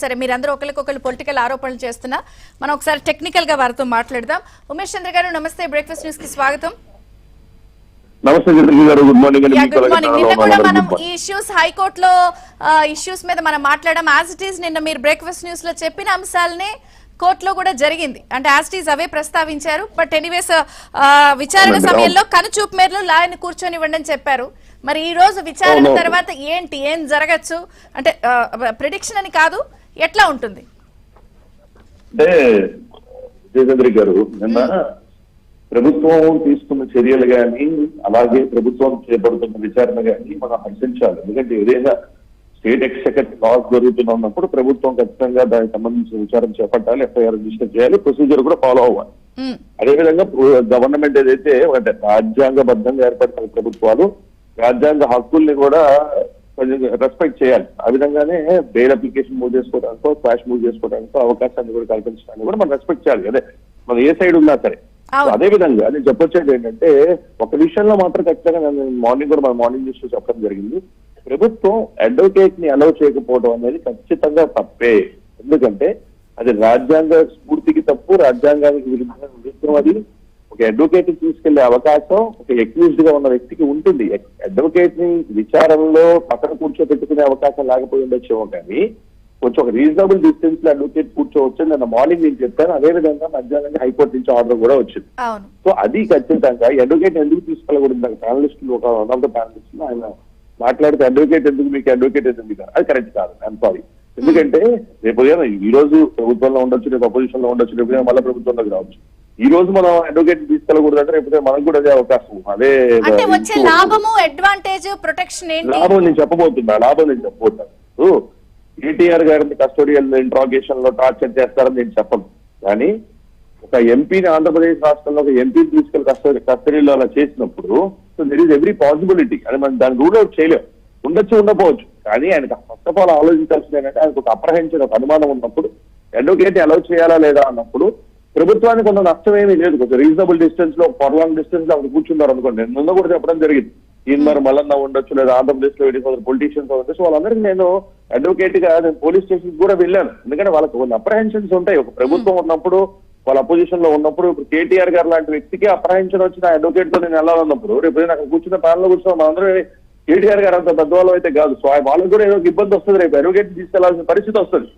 సరే మీరందరూ ఒకరికొకరు పొలిటికల్ ఆరోపణలు చేస్తున్నా మనం ఒకసారి టెక్నికల్ గా వారితో మాట్లాడదాం. ఉమేష్ చంద్ర గారు నమస్తే, బ్రేక్ఫాస్ట్ న్యూస్ కి స్వాగతం. నమస్తే గారు, గుడ్ మార్నింగ్. Good morning. నిన్న కూడా మనం ఈ ఇష్యూస్ హైకోర్టులో ఇష్యూస్ మీద మనం మాట్లాడడం. యాజ్ ఇట్ ఈస్ నిన్న మీరు బ్రేక్ఫాస్ట్ న్యూస్ లో చెప్పిన అంశాలనే కోర్టులో కూడా జరిగింది, అంటే యాజ్ ఇట్ ఈస్ అవే ప్రస్తావించారు. బట్ ఎనీవేస్ విచారణ సమయంలో కనుచూపు మేరలో లాయర్ని కూర్చొనివ్వండి అని చెప్పారు. మరి ఈ రోజు విచారణ తర్వాత ఏం జరగచ్చు అంటే ప్రిడిక్షన్ అని కాదు, ఎట్లా ఉంటుంది? అంటే విజయచంద్ర గారు, నిన్న ప్రభుత్వం తీసుకున్న చర్యలు గాని అలాగే ప్రభుత్వం చేపడుతున్న విచారణ గాని మనం హర్షించాలి. ఎందుకంటే ఏదైనా స్టేట్ ఎగ్జిక్యూటివ్ లాస్ జరుగుతున్నప్పుడు ప్రభుత్వం ఖచ్చితంగా దానికి సంబంధించిన విచారణ చేపట్టాలి, ఎఫ్ఐఆర్ రిజిస్టర్ చేయాలి, ప్రొసీజర్ కూడా ఫాలో అవ్వాలి. అదేవిధంగా గవర్నమెంట్ ఏదైతే అంటే రాజ్యాంగబద్ధంగా ఏర్పడిన ప్రభుత్వాలు రాజ్యాంగ హక్కుల్ని కూడా రెస్పెక్ట్ చేయాలి. ఆ విధంగానే బెయిల్ అప్లికేషన్ మూవ్ చేసుకోవడానికో క్వాష్ మూవ్ చేసుకోవడానికో అవకాశాన్ని కూడా కల్పించడానికి కూడా మనం రెస్పెక్ట్ చేయాలి. అదే మనం ఏ సైడ్ ఉన్నా సరే. అదే విధంగా నేను చెప్పొచ్చేది ఏంటంటే ఒక విషయంలో మాత్రం ఖచ్చితంగా నేను మార్నింగ్ కూడా మన మార్నింగ్ న్యూస్ లో చెప్పడం జరిగింది. ప్రభుత్వం అడ్వకేట్ ని అలౌ చేయకపోవడం అనేది ఖచ్చితంగా తప్పే. ఎందుకంటే అది రాజ్యాంగ స్ఫూర్తికి తప్పు, రాజ్యాంగానికి విరుద్ధం. అది ఒక అడ్వకేట్ ని తీసుకెళ్లే అవకాశం ఒక అక్యూజ్డ్ గా ఉన్న వ్యక్తికి ఉంటుంది. అడ్వకేట్ ని విచారణలో పక్కన కూర్చోబెట్టుకునే అవకాశం లేకపోయి ఉండొచ్చేమో, కానీ కొంచెం ఒక రీజనబుల్ డిస్టెన్స్ లో అడ్వకేట్ కూర్చోవచ్చు. నిన్న మార్నింగ్ నేను చెప్పాను. అదే విధంగా మధ్యాహ్నం హైకోర్టు నుంచి ఆర్డర్ కూడా వచ్చింది. సో అది ఖచ్చితంగా అడ్వకేట్ ఎందుకు తీసుకోగలకూడదు. ప్యానలిస్టులు ఒక వన్ ఆఫ్ ద ప్యానలిస్టులు ఆయన మాట్లాడితే అడ్వకేట్ ఎందుకు, మీకు అడ్వకేట్ ఎందుకు, అది కరెక్ట్ కాదు. I'm sorry. ఎందుకంటే రేపు ఈ రోజు ప్రభుత్వంలో ఉండొచ్చు, రేపు అపోజిషన్ లో ఉండొచ్చు, రేపు మళ్ళీ ప్రభుత్వంలోకి రావచ్చు. ఈ రోజు మనం అడ్వకేట్ తీసుకెళ్ళకూడదు అంటే రేపు మనకు కూడా అదే అవకాశం. అదే లాభం నేను చెప్పబోతున్నాను. కేటీఆర్ గారిని కస్టోడియల్ ఇంట్రాగేషన్ లో టార్చర్ చేస్తారని నేను చెప్పను. కానీ ఒక ఎంపీని ఆంధ్రప్రదేశ్ రాష్ట్రంలో ఒక ఎంపీని తీసుకెళ్లి కస్టడీలో అలా చేసినప్పుడు so there is every possibility అని మనం దాన్ని రూల్ అవుట్ చేయలేం. ఉండొచ్చు, ఉండకపోవచ్చు. కానీ ఆయనకు ఫస్ట్ ఆఫ్ ఆల్ ఆలోచించాల్సింది ఏంటంటే ఆయనకు ఒక అప్రహెన్షన్, ఒక అనుమానం ఉన్నప్పుడు అడ్వకేట్ అలౌ చేయాలా లేదా అన్నప్పుడు ప్రభుత్వానికి కొంత నష్టం ఏమీ లేదు. కొంచెం రీజనబుల్ డిస్టెన్స్ లో, ఫర్లాంగ్ డిస్టెన్స్ లో అక్కడ కూర్చున్నారు అనుకోండి. నేను కూడా చెప్పడం జరిగింది. ఈయన మల్లన్న ఉండొచ్చు, లేదా ఆంధ్రప్రదేశ్ లో పొలిటీషియన్స్ ఉండొచ్చు. వాళ్ళందరికీ నేను అడ్వకేట్ గా నేను పోలీస్ స్టేషన్ కూడా వెళ్ళాను. ఎందుకంటే వాళ్ళకి కొన్ని అప్రహెన్షన్స్ ఉంటాయి. ఒక ప్రభుత్వం ఉన్నప్పుడు, వాళ్ళ అపోజిషన్ లో ఉన్నప్పుడు, ఇప్పుడు కేటీఆర్ గారు లాంటి వ్యక్తికి అప్రహెన్షన్ వచ్చిన అడ్వకేట్ తో నేను వెళ్ళాలన్నప్పుడు రేపు అక్కడ కూర్చున్న ప్యానల్ కూర్చున్న మనందరూ కేటీఆర్ గారు అంత పెద్దవాళ్ళు అయితే కాదు. సో వాళ్ళకి కూడా ఏదో ఇబ్బంది వస్తుంది. రేపు అడ్వకేట్ తీసుకెళ్లాల్సిన పరిస్థితి వస్తుంది.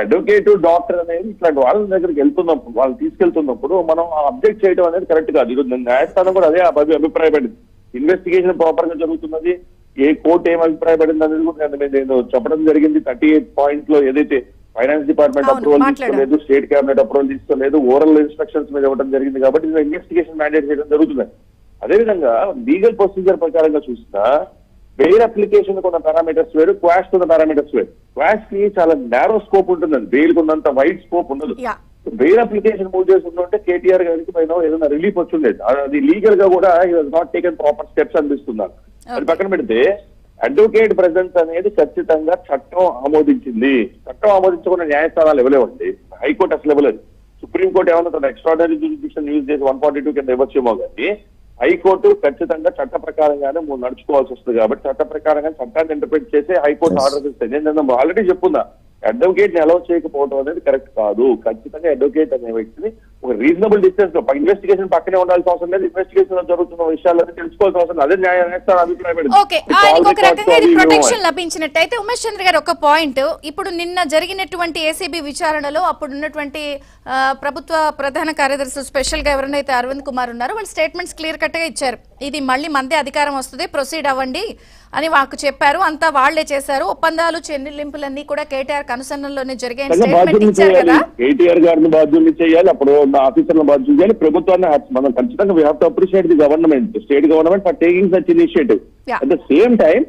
అడ్వకేట్, డాక్టర్ అనేది ఇట్లాంటి వాళ్ళ దగ్గరికి వెళ్తున్నప్పుడు, వాళ్ళు తీసుకెళ్తున్నప్పుడు మనం అబ్జెక్ట్ చేయడం అనేది కరెక్ట్ కాదు. ఈరోజు న్యాయస్థానం కూడా అదే అభిప్రాయపడింది. ఇన్వెస్టిగేషన్ ప్రాపర్ గా జరుగుతున్నది. ఏ కోర్టు ఏం అభిప్రాయపడింది అనేది కూడా నేను చెప్పడం జరిగింది. 38 పాయింట్ లో ఏదైతే ఫైనాన్స్ డిపార్ట్మెంట్ అప్రూవల్ తీసుకోలేదు, స్టేట్ క్యాబినెట్ అప్రూవల్ తీసుకోలేదు, ఓరల్ ఇన్స్ట్రక్షన్స్ మీద ఇవ్వడం జరిగింది. కాబట్టి ఇన్వెస్టిగేషన్ మ్యాండేట్ చేయడం జరుగుతుంది. అదేవిధంగా లీగల్ ప్రొసీజర్ ప్రకారంగా చూసినా బెయిల్ అప్లికేషన్ కొన్న పారామీటర్స్ వేరు, క్వాష్ కొన్న పారామీటర్స్ వేరు. క్వాష్ కి చాలా నారో స్కోప్ ఉంటుందండి, బెయిల్ ఉన్నంత వైడ్ స్కోప్ ఉండదు. బెయిల్ అప్లికేషన్ మూవ్ చేస్తుంటే కేటీఆర్ గారికి పైన ఏదైనా రిలీఫ్ వచ్చిండేది. అది లీగల్ గా కూడా he was not taken proper steps అనిపిస్తున్నారు. అది పక్కన పెడితే అడ్వకేట్ ప్రెజెన్స్ అనేది ఖచ్చితంగా చట్టం ఆమోదించింది. చట్టం ఆమోదించకుండా న్యాయస్థానాలు ఇవ్వలేవండి. హైకోర్టు అసలు ఇవ్వలేదు. సుప్రీంకోర్టు ఏమన్నా తన ఎక్స్ట్రాడనరీ జ్యూరిడిక్షన్ యూజ్ చేసి 142 కింద ఇవ్వచ్చేమో, కానీ హైకోర్టు ఖచ్చితంగా చట్ట ప్రకారంగానే నడుచుకోవాల్సి వస్తుంది. కాబట్టి చట్ట ప్రకారంగా చట్టాన్ని ఇంటర్ప్రిట్ చేసి హైకోర్టు ఆర్డర్ ఇస్తాయి. నేను ఆల్రెడీ చెప్పున్నా, అడ్వకేట్ ని అలౌ చేయకపోవడం అనేది కరెక్ట్ కాదు. ఖచ్చితంగా అడ్వకేట్ అనే వ్యక్తిని ఒక రీజనబుల్ డిస్టెన్స్ లో, ఇన్వెస్టిగేషన్ పక్కనే ఉండాల్సిన అవసరం లేదు. ఇన్వెస్టిగేషన్ లో జరుగుతున్న విషయాలన్నీ తెలుసుకోవాల్సిన అవసరం. అదే న్యాయస్థానం అభిప్రాయపడింది. ప్రొటెక్షన్ లభించినట్టయితే ఉమేష్ చంద్ర గారు ఒక పాయింట్, ఇప్పుడు నిన్న జరిగినటువంటి ఏసీబీ విచారణలో అప్పుడు ఉన్నటువంటి ప్రభుత్వ ప్రధాన కార్యదర్శి స్పెషల్ గా ఎవరైతే అరవింద్ కుమార్ ఉన్నారో వాళ్ళు స్టేట్మెంట్స్ క్లియర్ కట్ గా ఇచ్చారు. ఇది మళ్ళీ మందే అధికారం వస్తుంది, ప్రొసీడ్ అవ్వండి అని మాకు చెప్పారు. అంతా వాళ్లే చేశారు. ఒప్పందాలు, చెల్లింపులన్నీ కూడా కేటీఆర్ కనుసన్నల్లోనే జరిగాయని స్టేట్మెంట్ ఇచ్చారు కదా. కేటీఆర్ గారిని బాధ్యుల్ని చేయాలి, అప్పుడు ఆఫీసర్లను బాధ్యులు చేయాలి. ప్రభుత్వాన్ని మనం ఖచ్చితంగా we have to appreciate the government, state government for taking such initiative. At the same time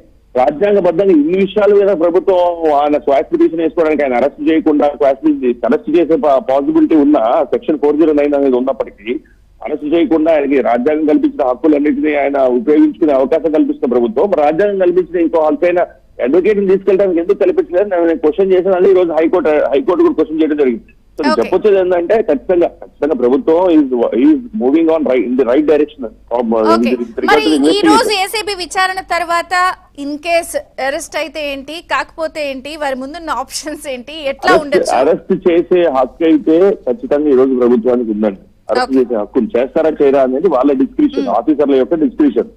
రాజ్యాంగబద్ధంగా ఇన్ని విషయాలు మీద ప్రభుత్వం ఆయన క్వాష్ పిటిషన్ వేసుకోవడానికి ఆయన అరెస్ట్ చేయకుండా అరెస్ట్ చేసే పాసిబిలిటీ ఉన్న సెక్షన్ 409 అనేది ఉన్నప్పటికీ అరెస్ట్ చేయకుండా ఆయనకి రాజ్యాంగం కల్పించిన హక్కులన్నింటినీ ఆయన ఉపయోగించుకునే అవకాశం కల్పిస్తున్న ప్రభుత్వం రాజ్యాంగం కల్పించిన ఇంకో హక్కైన అడ్వకేట్ ని తీసుకెళ్ళడానికి ఎందుకు కల్పించలేదు నేను క్వశ్చన్ చేశాను. ఈ రోజు హైకోర్టు కూడా క్వశ్చన్ చేయడం జరిగింది. సో నేను Okay. చెప్పొచ్చేది ఏంటంటే ఖచ్చితంగా ప్రభుత్వం is moving on in the right direction. Okay, మరి ఈ రోజు ఏసీబీ విచారణ తర్వాత ఇన్ కేస్ అరెస్ట్ అయితే ఏంటి, కాకపోతే ఏంటి, వారి ముందున్న ఆప్షన్స్ ఏంటి, ఎట్లా ఉండొచ్చు? అరెస్ట్ చేసే హక్కు అయితే ఖచ్చితంగా ఈ రోజు ప్రభుత్వానికి ఉందండి. అరెస్ట్ చేసే హక్కు చేస్తారా చేయరా అనేది వాళ్ళ డిస్క్రిప్షన్, ఆఫీసర్ల యొక్క డిస్క్రిప్షన్.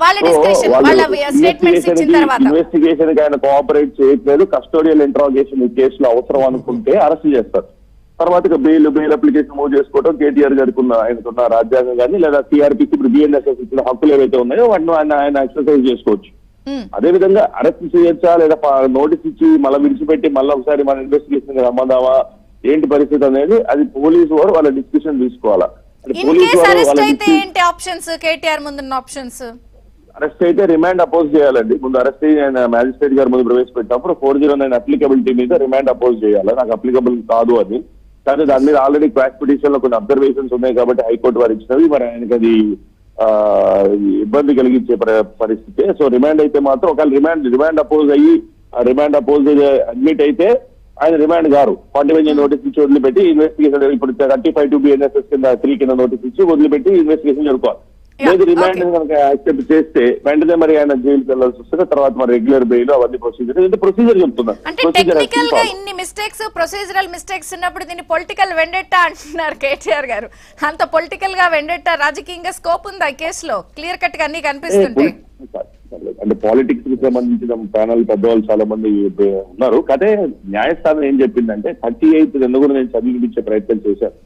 వాళ్ళ డిస్కషన్, వాళ్ళ స్టేట్మెంట్స్ ఇచ్చిన తర్వాత ఇన్వెస్టిగేషన్ కి ఆయన కోఆపరేట్ చేయట్లేదు, కస్టోడియల్ ఇంట్రాగేషన్ ఈ కేసులో అవసరం అనుకుంటే అరెస్ట్ చేస్తారు. తర్వాత ఇక బెయిల్ అప్లికేషన్ మూవ్ చేసుకోవడం, కేటీఆర్ గారికి ఆయనకున్న రాజ్యాంగం కానీ లేదా సిఆర్పిసి ఇప్పుడు బిఎన్ఎస్ఎస్ ఇచ్చిన హక్కులు ఏవైతే ఉన్నాయో వాటిని ఆయన ఎక్సర్సైజ్ చేసుకోవచ్చు. అదే విధంగా అరెస్ట్ చేయొచ్చా లేదా నోటీస్ ఇచ్చి మళ్ళీ విడిచిపెట్టి మళ్ళీ ఒకసారి మన ఇన్వెస్టిగేషన్ రమ్మందామా ఏంటి పరిస్థితి అనేది అది పోలీసు వారు వాళ్ళ డిస్కషన్ తీసుకోవాలా. ఇన్ కేస్ అరెస్ట్ అయితే ఏంటి ఆప్షన్స్, కేటీఆర్ ముందున్న ఆప్షన్స్? అరెస్ట్ అయితే రిమాండ్ అపోజ్ చేయాలండి. ముందు అరెస్ట్ అయ్యి ఆయన మ్యాజిస్ట్రేట్ గారి ముందు ప్రవేశపెట్టినప్పుడు 409 అప్లికబిలిటీ మీద రిమాండ్ అపోజ్ చేయాలి. నాకు అప్లికబుల్ కాదు అది, కానీ దాని మీద ఆల్రెడీ క్వాష్ పిటిషన్ లో కొన్ని అబ్జర్వేషన్స్ ఉన్నాయి కాబట్టి హైకోర్టు వారు ఇచ్చినవి, మరి ఆయనకి అది ఇబ్బంది కలిగించే పరిస్థితి. సో రిమాండ్ అయితే మాత్రం ఒకవేళ రిమాండ్ అపోజ్ అయ్యి రిమాండ్ అపోజ్ అడ్మిట్ అయితే ఆయన రిమాండ్ గారు 41 నోటీస్ ఇచ్చి వదిలిపెట్టి ఇన్వెస్టిగేషన్ ఇప్పుడు 35 BNSS కింద 3 కింద నోటీస్ ఇచ్చి వదిలిపెట్టి ఇన్వెస్టిగేషన్ జరుపుకోవాలి. లేదు రిమాండ్ కనుక యాక్సెప్ట్ చేస్తే వెంటనే మరి ఆయన జైలుకి వెళ్ళాల్సి వస్తుంది. తర్వాత మరి రెగ్యులర్ బెయిల్ అవన్నీ ప్రొసీజర్ చెప్తున్నారు. అంటే టెక్నికల్ గా ఇన్ని మిస్టేక్స్, ప్రొసీజరల్ మిస్టేక్స్ ఉన్నప్పుడు దీన్ని పొలిటికల్ వెండెట్టా అంటున్నారు కేటీఆర్ గారు. అంత పొలిటికల్ గా వెండెట్టా రాజకీయంగా స్కోప్ ఉంది ఆ కేసులో? క్లియర్ కట్ గా అన్ని కనిపిస్తుంటాయి. అంటే పాలిటిక్స్ కి సంబంధించిన ప్యానల్ పెద్దవాళ్ళు చాలా మంది ఉన్నారు. కానీ న్యాయస్థానం ఏం చెప్పిందంటే 38 కూడా నేను చదివించే ప్రయత్నం చేశాను.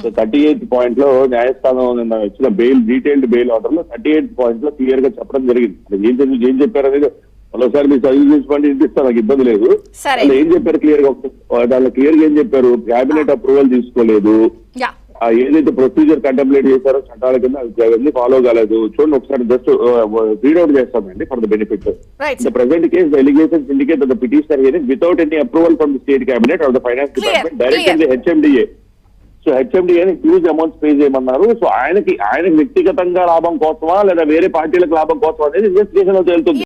సో 38 పాయింట్ లో న్యాయస్థానం నిన్న ఇచ్చిన బెయిల్ డీటెయిల్డ్ బెయిల్ ఆర్డర్ లో 38 పాయింట్ లో క్లియర్ గా చెప్పడం జరిగింది. ఏం చెప్పారు అనేది మరోసారి మీరు చదివి చూసుకోండి, వినిపిస్తా, నాకు ఇబ్బంది లేదు. వాళ్ళు ఏం చెప్పారు క్లియర్ గా, దానిలో క్లియర్ గా ఏం చెప్పారు, క్యాబినెట్ అప్రూవల్ తీసుకోలేదు, ఏదైతే ప్రొసీజర్ కంటెంప్లేట్ చేశారో చట్టాల కింద అవన్నీ ఫాలో కాలేదు. చూడండి ఒకసారి జస్ట్ రీడౌట్ చేస్తామండి for the benefit. The present case the allegations indicate the petitioner hearing without any approval from the state cabinet or the finance department direct the HMDA. So హెచ్ఎండిఏని huge amounts pay చేయమన్నారు. So ఆయనకి వ్యక్తిగతంగా లాభం కోసమా లేదా వేరే పార్టీలకు లాభం కోసమా అనేది ఇన్వెస్టిగేషన్ లో తేలుతుంది.